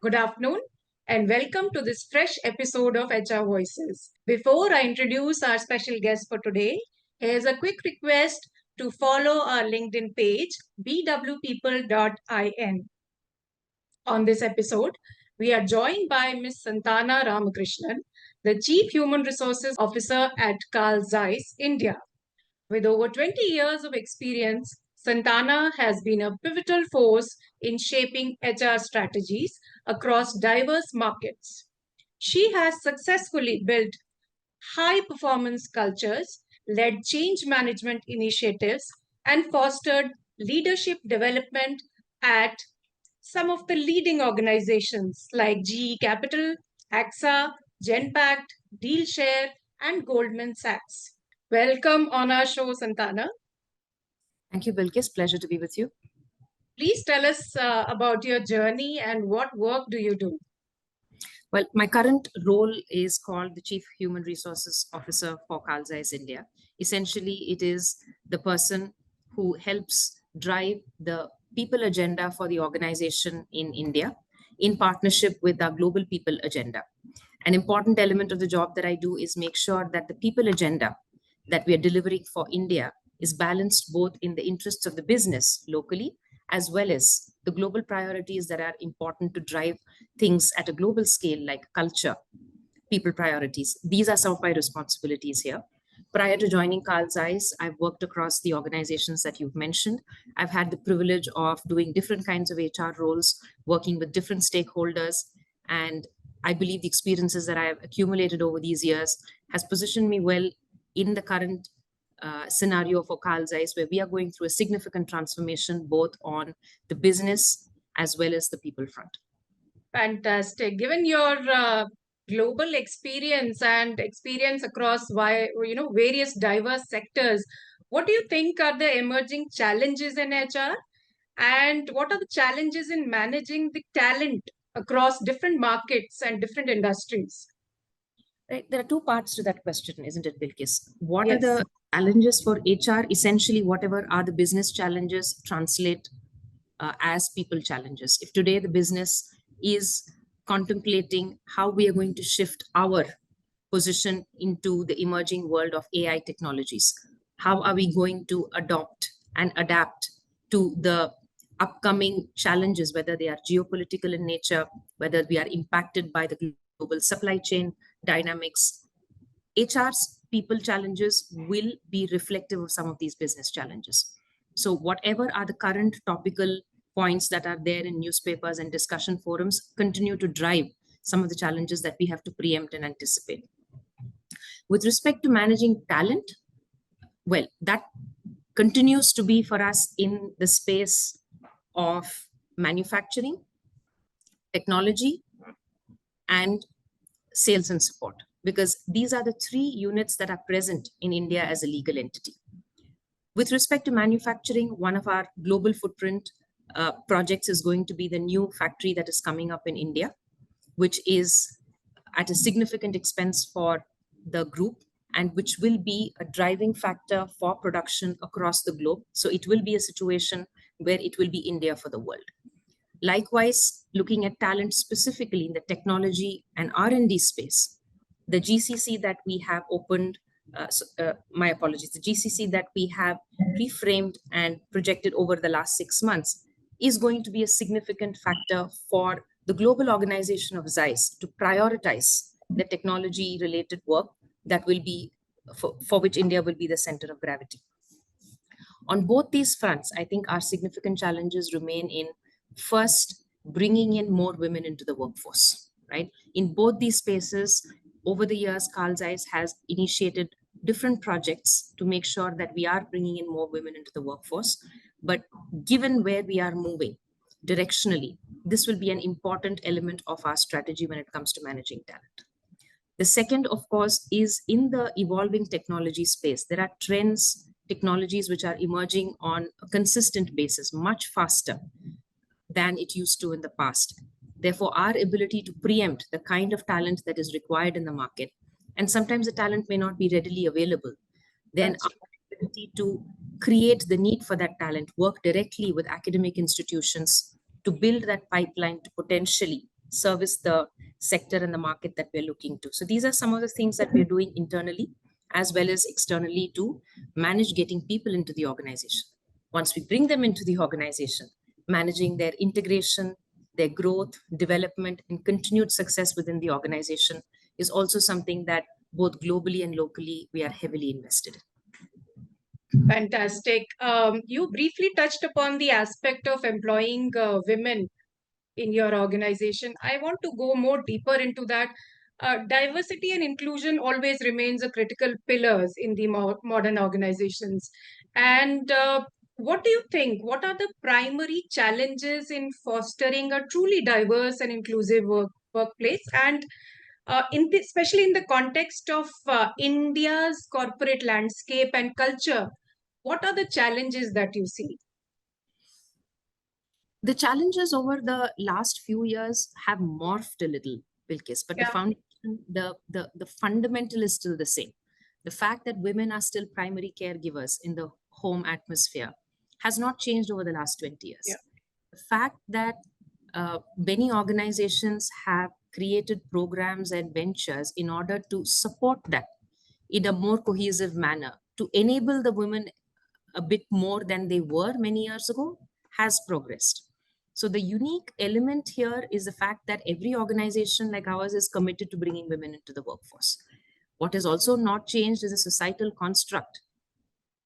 Good afternoon and welcome to this fresh episode of HR Voices. Before I introduce our special guest for today, here's a quick request to follow our LinkedIn page bwpeople.in. On this episode, we are joined by Ms. Santana Ramakrishnan, the Chief Human Resources Officer at Zeiss India. With over 20 years of experience, Santana has been a pivotal force in shaping HR strategies across diverse markets. She has successfully built high-performance cultures, led change management initiatives, and fostered leadership development at some of the leading organizations like GE Capital, AXA, Genpact, Dealshare, and Goldman Sachs. Welcome on our show, Santana. Thank you, Bilquis. Pleasure to be with you. Please tell us about your journey and what work do you do? Well, my current role is called the Chief Human Resources Officer for Zeiss India. Essentially, it is the person who helps drive the people agenda for the organization in India in partnership with our global people agenda. An important element of the job that I do is make sure that the people agenda that we are delivering for India is balanced both in the interests of the business locally as well as the global priorities that are important to drive things at a global scale like culture, people priorities. These are some of my responsibilities here. Prior to joining Zeiss, I've worked across the organizations that you've mentioned. I've had the privilege of doing different kinds of HR roles, working with different stakeholders, and I believe the experiences that I have accumulated over these years has positioned me well in the current scenario for Zeiss, where we are going through a significant transformation both on the business as well as the people front. Fantastic. Given your global experience and experience across various diverse sectors, what do you think are the emerging challenges in HR, and what are the challenges in managing the talent across different markets and different industries? Right. There are two parts to that question, isn't it, Bilquis? What Yes. are the challenges for HR? Essentially, whatever are the business challenges translate as people challenges. If today the business is contemplating how we are going to shift our position into the emerging world of AI technologies, how are we going to adopt and adapt to the upcoming challenges, whether they are geopolitical in nature, whether we are impacted by the global supply chain dynamics. HR's people challenges will be reflective of some of these business challenges. So whatever are the current topical points that are there in newspapers and discussion forums continue to drive some of the challenges that we have to preempt and anticipate. With respect to managing talent, well, that continues to be for us in the space of manufacturing, technology, and sales and support, because these are the three units that are present in India as a legal entity. With respect to manufacturing, one of our global footprint projects is going to be the new factory that is coming up in India, which is at a significant expense for the group and which will be a driving factor for production across the globe. So it will be a situation where it will be India for the world. Likewise, looking at talent specifically in the technology and R&D space, the GCC that we have opened, the GCC that we have reframed and projected over the last 6 months is going to be a significant factor for the global organization of Zeiss to prioritize the technology-related work that will be, for which India will be the center of gravity. On both these fronts, I think our significant challenges remain in first, bringing in more women into the workforce, right? In both these spaces, over the years, Zeiss has initiated different projects to make sure that we are bringing in more women into the workforce. But given where we are moving directionally, this will be an important element of our strategy when it comes to managing talent. The second, of course, is in the evolving technology space. There are trends, technologies which are emerging on a consistent basis, much faster than it used to in the past. Therefore, our ability to preempt the kind of talent that is required in the market, and sometimes the talent may not be readily available, then our ability to create the need for that talent, work directly with academic institutions to build that pipeline to potentially service the sector and the market that we're looking to. So these are some of the things that we're doing internally as well as externally to manage getting people into the organization. Once we bring them into the organization, managing their integration, their growth, development, and continued success within the organization is also something that both globally and locally we are heavily invested in. Fantastic. You briefly touched upon the aspect of employing women in your organization. I want to go more deeper into that. Diversity and inclusion always remains a critical pillars in the modern organizations. And what do you think? What are the primary challenges in fostering a truly diverse and inclusive workplace? And especially in the context of India's corporate landscape and culture, what are the challenges that you see? The challenges over the last few years have morphed a little, Bilquis, but the Yeah. foundation, the fundamental is still the same. The fact that women are still primary caregivers in the home atmosphere has not changed over the last 20 years. Yeah. The fact that many organizations have created programs and ventures in order to support that in a more cohesive manner to enable the women a bit more than they were many years ago has progressed. So the unique element here is the fact that every organization like ours is committed to bringing women into the workforce. What has also not changed is a societal construct,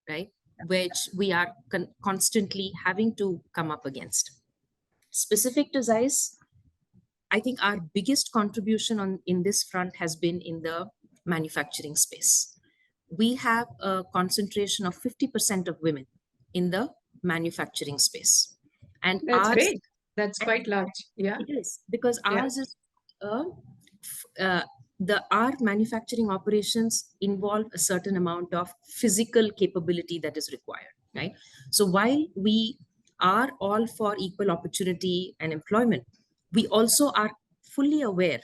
right, which we are constantly having to come up against. Specific to Zeiss, I think our biggest contribution in this front has been in the manufacturing space. We have a concentration of 50% of women in the manufacturing space. And That's ours, big. That's quite large. Yeah. it is because Yeah. ours is our manufacturing operations involve a certain amount of physical capability that is required, right? So while we are all for equal opportunity and employment, we also are fully aware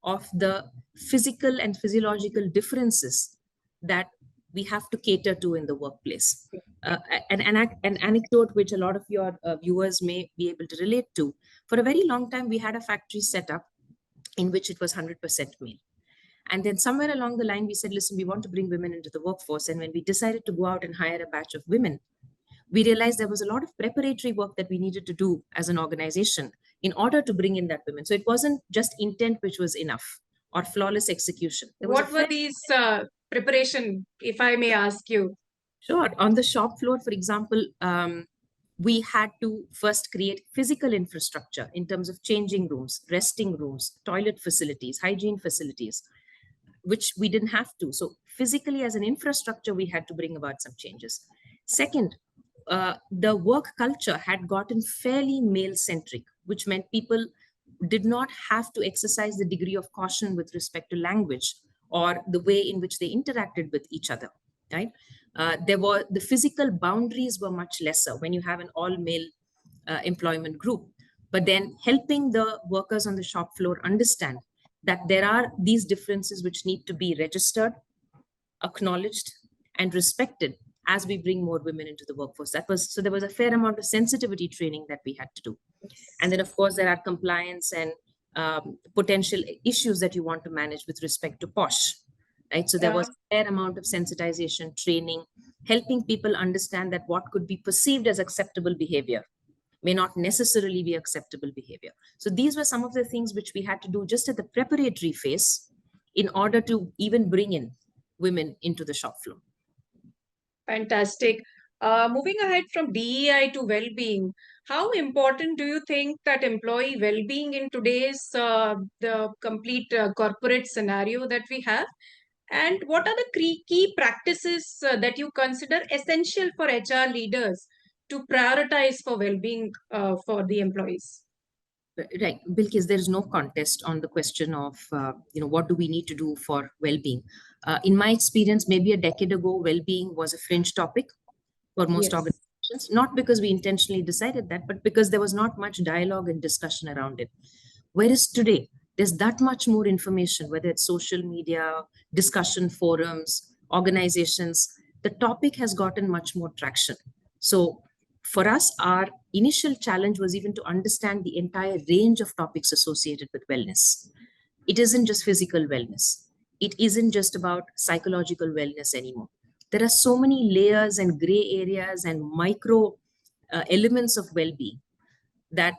of the physical and physiological differences that we have to cater to in the workplace. An anecdote which a lot of your viewers may be able to relate to. For a very long time, we had a factory set up in which it was 100% male. And then somewhere along the line, we said, listen, we want to bring women into the workforce. And when we decided to go out and hire a batch of women, we realized there was a lot of preparatory work that we needed to do as an organization in order to bring in that women. So it wasn't just intent which was enough or flawless execution. What were these preparation, if I may ask you? Sure. On the shop floor, for example, we had to first create physical infrastructure in terms of changing rooms, resting rooms, toilet facilities, hygiene facilities, which we didn't have to. So physically as an infrastructure, we had to bring about some changes. Second, the work culture had gotten fairly male-centric, which meant people did not have to exercise the degree of caution with respect to language or the way in which they interacted with each other, right? The physical boundaries were much lesser when you have an all-male employment group. But then helping the workers on the shop floor understand that there are these differences which need to be registered, acknowledged, and respected as we bring more women into the workforce. So there was a fair amount of sensitivity training that we had to do. And then, of course, there are compliance and potential issues that you want to manage with respect to POSH, right? So there was a fair amount of sensitization training, helping people understand that what could be perceived as acceptable behavior may not necessarily be acceptable behavior. So these were some of the things which we had to do just at the preparatory phase in order to even bring in women into the shop floor. Fantastic. Moving ahead from DEI to well-being, how important do you think that employee well-being in today's the complete corporate scenario that we have? And what are the key practices that you consider essential for HR leaders to prioritize for well-being for the employees? Right, Bilquis, there is no contest on the question of, what do we need to do for well-being? In my experience, maybe a decade ago, well-being was a fringe topic for most organizations, not because we intentionally decided that, but because there was not much dialogue and discussion around it. Whereas today, there's that much more information, whether it's social media, discussion forums, organizations, the topic has gotten much more traction. So for us, our initial challenge was even to understand the entire range of topics associated with wellness. It isn't just physical wellness. It isn't just about psychological wellness anymore. There are so many layers and gray areas and micro elements of well-being that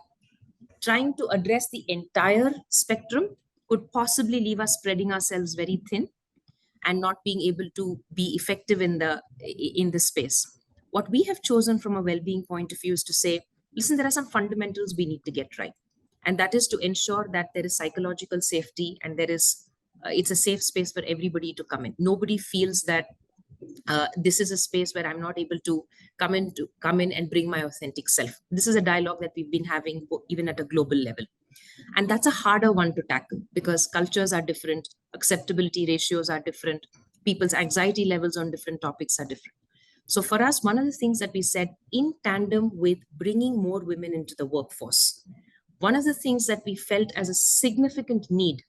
trying to address the entire spectrum could possibly leave us spreading ourselves very thin and not being able to be effective in the space. What we have chosen from a well-being point of view is to say, listen, there are some fundamentals we need to get right, and that is to ensure that there is psychological safety and there is it's a safe space for everybody to come in. Nobody feels that this is a space where I'm not able to come in and bring my authentic self. This is a dialogue that we've been having even at a global level, and that's a harder one to tackle because cultures are different, acceptability ratios are different, people's anxiety levels on different topics are different. So for us, one of the things that we said in tandem with bringing more women into the workforce, one of the things that we felt as a significant need,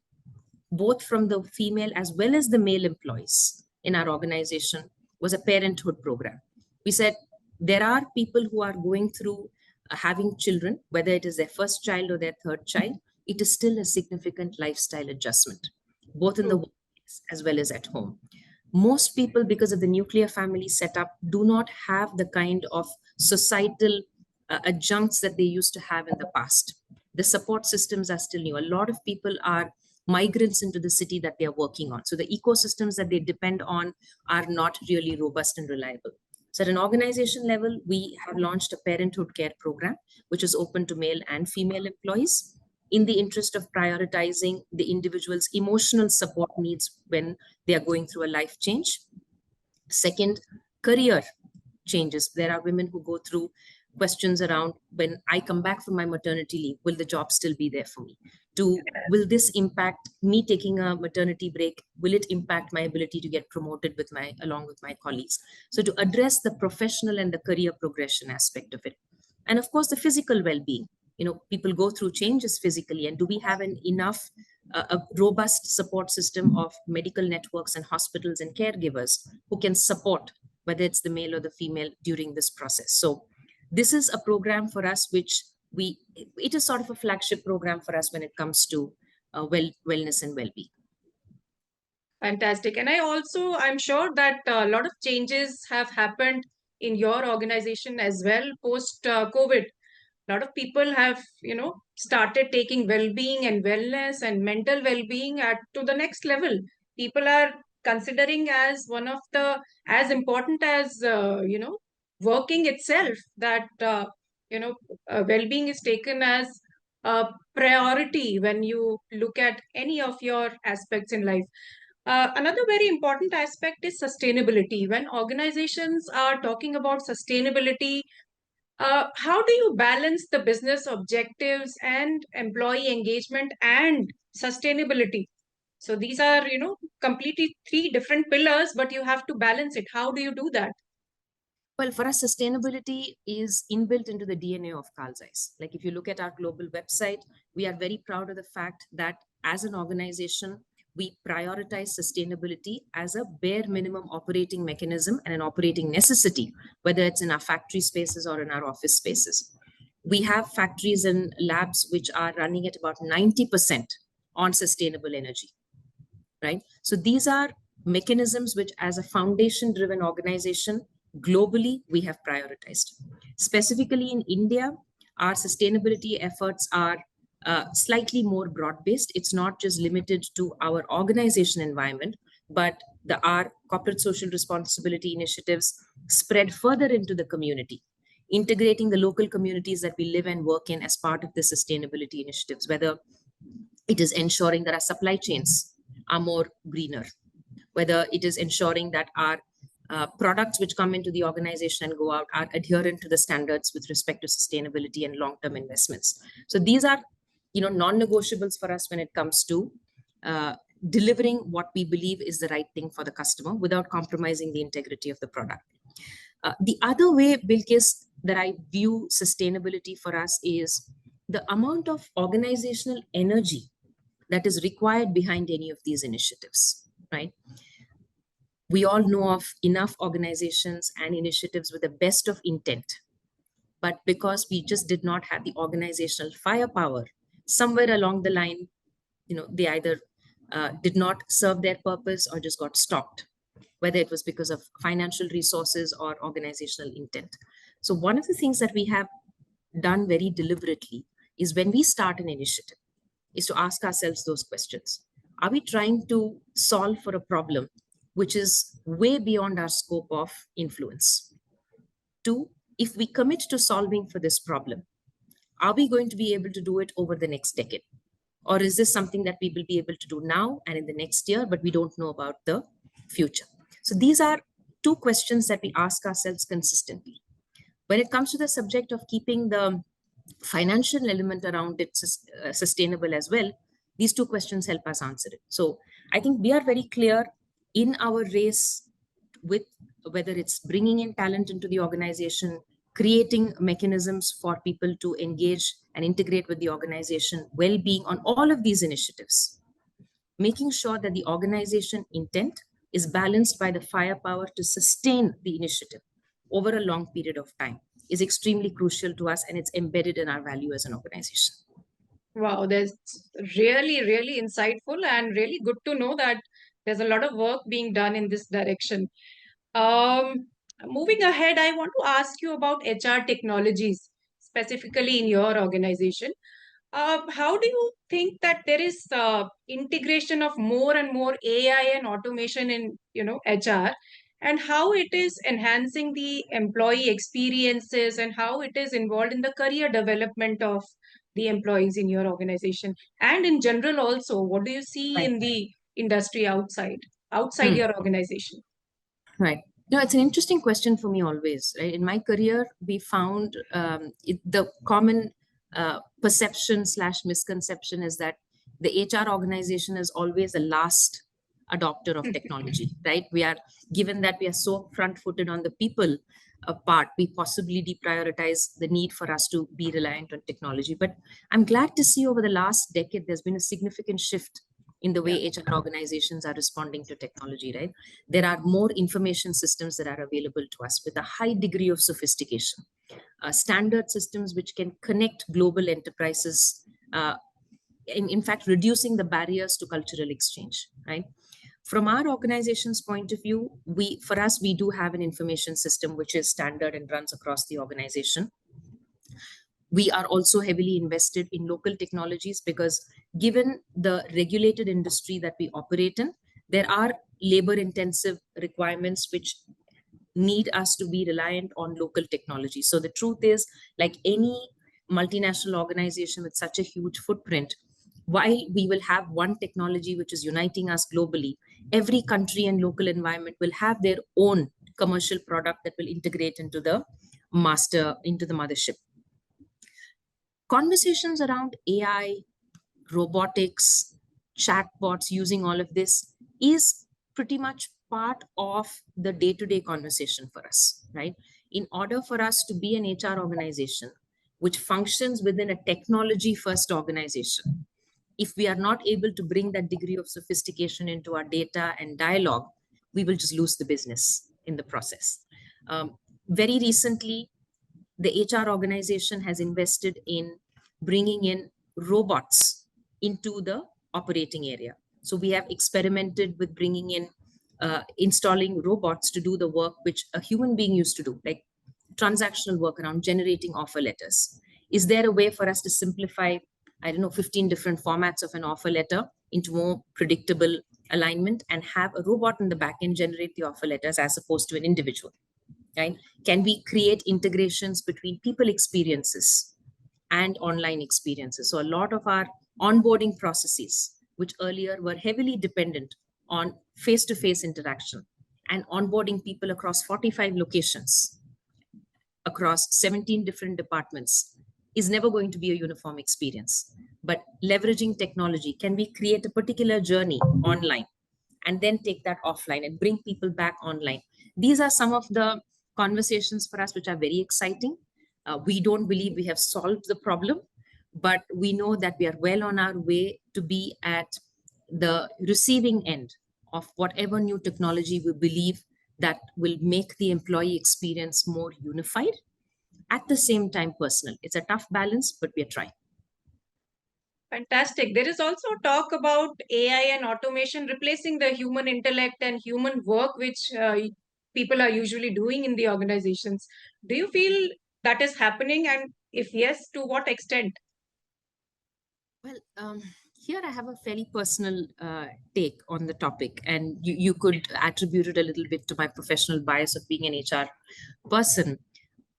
both from the female as well as the male employees in our organization, was a parenthood program. We said there are people who are going through having children, whether it is their first child or their third child, it is still a significant lifestyle adjustment, both in the True. workplace as well as at home. Most people, because of the nuclear family setup, do not have the kind of societal adjuncts that they used to have in the past. The support systems are still new. A lot of people are migrants into the city that they are working on. So the ecosystems that they depend on are not really robust and reliable. So at an organization level, we have launched a parenthood care program, which is open to male and female employees in the interest of prioritizing the individual's emotional support needs when they are going through a life change. Second, career changes. There are women who go through questions around, when I come back from my maternity leave, will the job still be there for me? Will this impact me taking a maternity break? Will it impact my ability to get promoted along with my colleagues? So to address the professional and the career progression aspect of it. And of course, the physical well-being. People go through changes physically, and do we have a robust support system of medical networks and hospitals and caregivers who can support, whether it's the male or the female, during this process? So this is a program for us which it is sort of a flagship program for us when it comes to wellness and well-being. Fantastic. And I'm sure that a lot of changes have happened in your organization as well post COVID. A lot of people have, started taking well-being and wellness and mental well-being to the next level. People are considering as one of the, as important as, working itself, that, well-being is taken as a priority when you look at any of your aspects in life. Another very important aspect is sustainability. When organizations are talking about sustainability, how do you balance the business objectives and employee engagement and sustainability? So these are, completely three different pillars, but you have to balance it. How do you do that? Well, for us, sustainability is inbuilt into the DNA of Carl Zeiss. Like if you look at our global website, we are very proud of the fact that as an organization, we prioritize sustainability as a bare minimum operating mechanism and an operating necessity, whether it's in our factory spaces or in our office spaces. We have factories and labs which are running at about 90% on sustainable energy, right? So these are mechanisms which, as a foundation driven organization, globally, we have prioritized. Specifically in India, our sustainability efforts are slightly more broad-based. It's not just limited to our organization environment, but our corporate social responsibility initiatives spread further into the community, integrating the local communities that we live and work in as part of the sustainability initiatives, whether it is ensuring that our supply chains are more greener, whether it is ensuring that our products which come into the organization and go out are adherent to the standards with respect to sustainability and long-term investments. So these are, non-negotiables for us when it comes to delivering what we believe is the right thing for the customer without compromising the integrity of the product. The other way, Bilquis, that I view sustainability for us is the amount of organizational energy that is required behind any of these initiatives, right? We all know of enough organizations and initiatives with the best of intent, But because we just did not have the organizational firepower, somewhere along the line, they either did not serve their purpose or just got stopped, whether it was because of financial resources or organizational intent. So one of the things that we have done very deliberately is, when we start an initiative, is to ask ourselves those questions. Are we trying to solve for a problem which is way beyond our scope of influence? Two, if we commit to solving for this problem, are we going to be able to do it over the next decade? Or is this something that we will be able to do now and in the next year, but we don't know about the future? So these are two questions that we ask ourselves consistently. When it comes to the subject of keeping the financial element around it sustainable as well, these two questions help us answer it. So I think we are very clear in our race with whether it's bringing in talent into the organization, creating mechanisms for people to engage and integrate with the organization, well-being on all of these initiatives, making sure that the organization intent is balanced by the firepower to sustain the initiative over a long period of time is extremely crucial to us, and it's embedded in our value as an organization. Wow, that's really, really insightful and really good to know that there's a lot of work being done in this direction. Um, Moving ahead, I want to ask you about HR technologies, specifically in your organization. How do you think that there is integration of more and more AI and automation in HR, and how it is enhancing the employee experiences and how it is involved in the career development of the employees in your organization, and in general also, what do you see Right. in the industry outside Hmm. your organization? Right. No, it's an interesting question for me always. Right. In my career, we found the common perception slash misconception is that the HR organization is always the last adopter of technology. Right. We are, given that we are so front footed on the people part, we possibly deprioritize the need for us to be reliant on technology. But I'm glad to see over the last decade there's been a significant shift in the way Yeah. HR organizations are responding to technology, right? There are more information systems that are available to us with a high degree of sophistication, standard systems which can connect global enterprises, in fact, reducing the barriers to cultural exchange, right? From our organization's point of view, for us, we do have an information system which is standard and runs across the organization. We are also heavily invested in local technologies because, given the regulated industry that we operate in, there are labor intensive requirements which need us to be reliant on local technology. So the truth is, like any multinational organization with such a huge footprint, while we will have one technology which is uniting us globally, every country and local environment will have their own commercial product that will integrate into the mothership. Conversations around AI, robotics, chatbots, using all of this is pretty much part of the day to day conversation for us, right? In order for us to be an HR organization which functions within a technology first organization, if we are not able to bring that degree of sophistication into our data and dialogue, we will just lose the business in the process. Very recently, the HR organization has invested in bringing in robots into the operating area. So we have experimented with bringing in, installing robots to do the work which a human being used to do, like transactional work around generating offer letters. Is there a way for us to simplify, I don't know, 15 different formats of an offer letter into more predictable alignment and have a robot in the back end generate the offer letters as opposed to an individual? Right? Can we create integrations between people experiences and online experiences? So a lot of our onboarding processes, which earlier were heavily dependent on face-to-face interaction and onboarding people across 45 locations, across 17 different departments, is never going to be a uniform experience. But leveraging technology, can we create a particular journey online and then take that offline and bring people back online? These are some of the conversations for us which are very exciting. We don't believe we have solved the problem, but we know that we are well on our way to be at the receiving end of whatever new technology we believe that will make the employee experience more unified at the same time personal. It's a tough balance, but we are trying. Fantastic. There is also talk about AI and automation replacing the human intellect and human work, which people are usually doing in the organizations. Do you feel that is happening? And if yes, to what extent? Well, here I have a fairly personal take on the topic, and you could attribute it a little bit to my professional bias of being an HR person.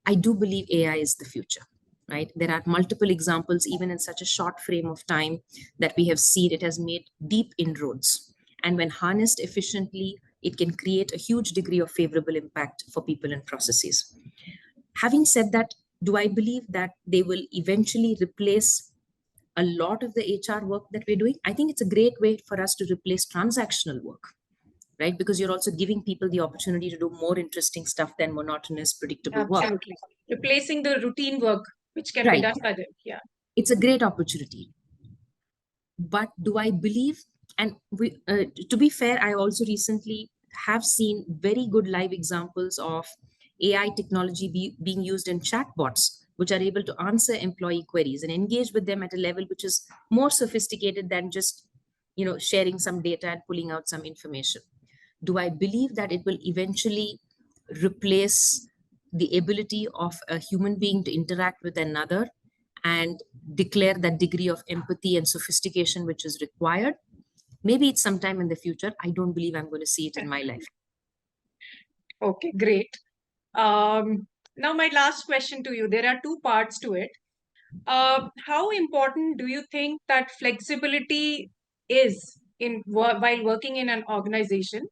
I do believe AI is the future, right? There are multiple examples, even in such a short frame of time, that we have seen it has made deep inroads. And when harnessed efficiently, it can create a huge degree of favorable impact for people and processes. Having said that, do I believe that they will eventually replace a lot of the HR work that we're doing? I think it's a great way for us to replace transactional work, right? Because you're also giving people the opportunity to do more interesting stuff than monotonous, predictable work. Absolutely. Replacing the routine work, which can be Right. done by them. Yeah. It's a great opportunity. But do I believe, and to be fair, I also recently have seen very good live examples of AI technology being used in chatbots, which are able to answer employee queries and engage with them at a level which is more sophisticated than just sharing some data and pulling out some information. Do I believe that it will eventually replace the ability of a human being to interact with another and declare that degree of empathy and sophistication which is required? Maybe it's sometime in the future. I don't believe I'm going to see it in my life. Okay, great. Now, my last question to you. There are two parts to it. How important do you think that flexibility is while working in an organization?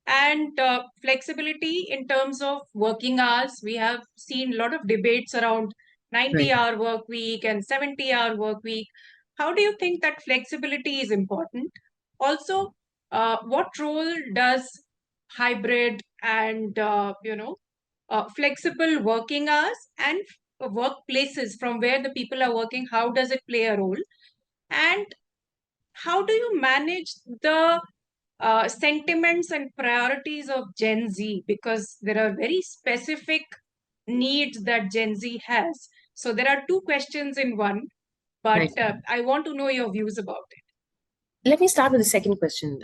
And flexibility in terms of working hours, we have seen a lot of debates around Right. 90-hour work week and 70-hour work week. How do you think that flexibility is important? Also, what role does hybrid and flexible working hours and workplaces from where the people are working, how does it play a role? And how do you manage the sentiments and priorities of Gen Z? Because there are very specific needs that Gen Z has. So there are two questions in one, but Right. I want to know your views about it. Let me start with the second question,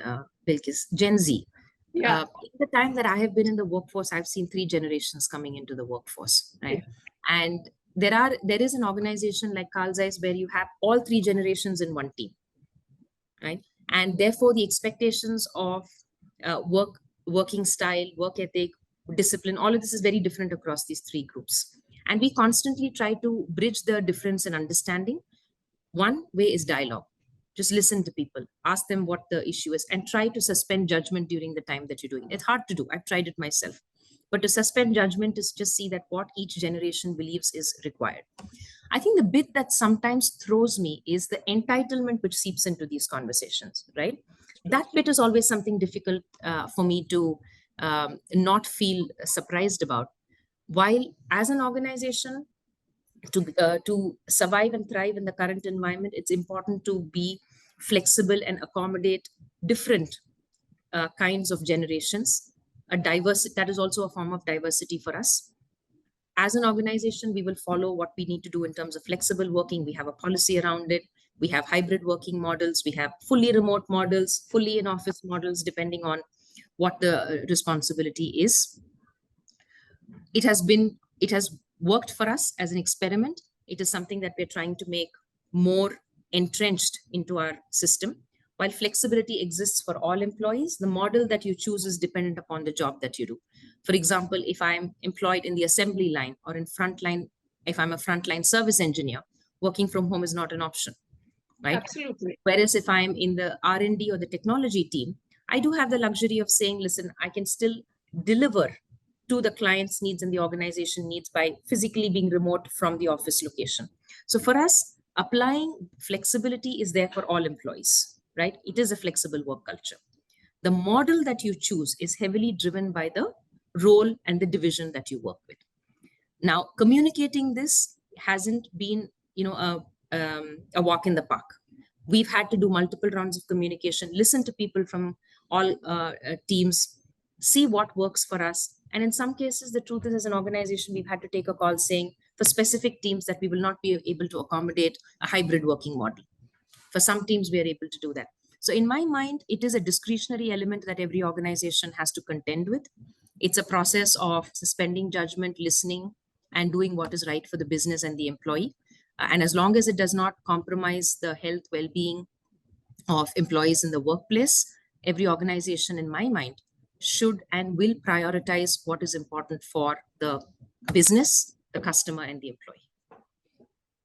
Bilquis. Gen Z. Yeah. In the time that I have been in the workforce, I've seen three generations coming into the workforce, Yeah. right? And there is an organization like Carl Zeiss where you have all three generations in one team, right? And therefore, the expectations of working style, work ethic, discipline, all of this is very different across these three groups. And we constantly try to bridge the difference in understanding. One way is dialogue. Just listen to people, ask them what the issue is, and try to suspend judgment during the time that you're doing it. It's hard to do. I've tried it myself. But to suspend judgment is just see that what each generation believes is required. I think the bit that sometimes throws me is the entitlement which seeps into these conversations, right? That bit is always something difficult for me to not feel surprised about. While as an organization, to survive and thrive in the current environment, it's important to be flexible and accommodate different kinds of generations. A diversity that is also a form of diversity for us. As an organization, we will follow what we need to do in terms of flexible working. We have a policy around it. We have hybrid working models. We have fully remote models, fully in office models, depending on what the responsibility is. It has worked for us as an experiment. It is something that we're trying to make more entrenched into our system. While flexibility exists for all employees, the model that you choose is dependent upon the job that you do. For example, if I'm employed in the assembly line or in frontline, if I'm a frontline service engineer, working from home is not an option, right? Absolutely. Whereas if I'm in the R&D or the technology team, I do have the luxury of saying, listen, I can still deliver to the client's needs and the organization needs by physically being remote from the office location. So for us, applying flexibility is there for all employees, right? It is a flexible work culture. The model that you choose is heavily driven by the role and the division that you work with. Now, communicating this hasn't been, a walk in the park. We've had to do multiple rounds of communication, listen to people from all teams, see what works for us. And in some cases, the truth is, as an organization, we've had to take a call saying, For specific teams that we will not be able to accommodate a hybrid working model. For some teams, we are able to do that. So in my mind, it is a discretionary element that every organization has to contend with. It's a process of suspending judgment, listening, and doing what is right for the business and the employee. And as long as it does not compromise the health, well-being of employees in the workplace, every organization, in my mind, should and will prioritize what is important for the business, the customer, and the employee.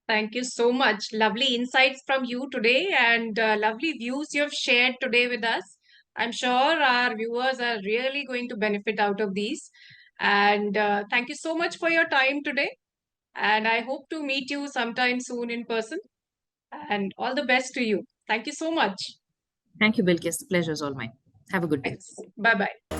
Thank you so much. Lovely insights from you today and lovely views you have shared today with us. I'm sure our viewers are really going to benefit out of these. And thank you so much for your time today. And I hope to meet you sometime soon in person. And all the best to you. Thank you so much. Thank you, Bilquis. The pleasure is all mine. Have a good day. Thanks. Bye bye.